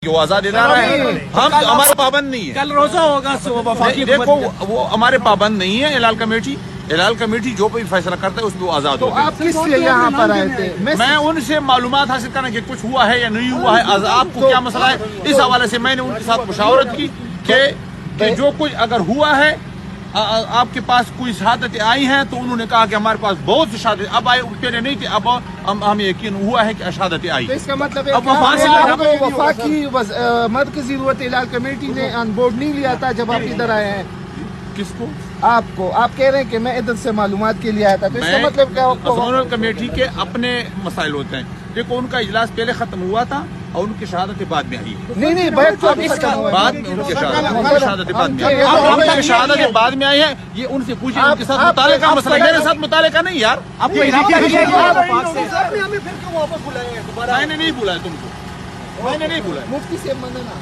وہ آزاد ادارہ ہے، ہم ہمارے پابند نہیں ہے. کل روزہ ہوگا وفاقی دیکھو وہ ہمارے پابند نہیں ہے. ہلال کمیٹی جو کوئی فیصلہ کرتا ہے اس پہ وہ آزاد تو ہوتے ہیں. آپ کس لیے یہاں پر آئے تھے؟ میں ان سے معلومات حاصل کرنا کہ کچھ ہوا ہے یا نہیں ہوا ہے، آپ کو کیا مسئلہ ہے، اس حوالے سے میں نے ان کے ساتھ مشاورت کی کہ جو کچھ اگر ہوا ہے آپ کے پاس کوئی شہادتیں آئی ہیں، تو انہوں نے کہا کہ ہمارے پاس بہت سی شہادتیں اب آئے، پہلے نہیں تھے، اب ہمیں یقین ہوا ہے کہ شہادتیں آئی. تو اس کا مطلب ہے اب کہ وفاقی مرکزی ضرورت ہلال کمیٹی نے آن بورڈ نہیں لیا تھا جب آپ ادھر آئے ہیں؟ کس کو؟ آپ کہہ رہے ہیں کہ میں ادھر سے معلومات کے لیے آیا تھا، تو اس کا مطلب کیا؟ زونل کمیٹی کے اپنے مسائل ہوتے ہیں. دیکھو ان کا اجلاس پہلے ختم ہوا تھا اور ان کی شہادتیں بعد میں آئی. نہیں بعد میں ان کی شہادتیں بعد میں آئی. اب ان کی شہادتیں بعد میں آئی ہیں، یہ ان سے پوچھیں، ان کے ساتھ مطالعے کا مسئلہ، میرے ساتھ مطالعے کا نہیں یار. آپ کو میں نے نہیں بلایا تم کو، میں نے نہیں بلایا. مفتی سے مننا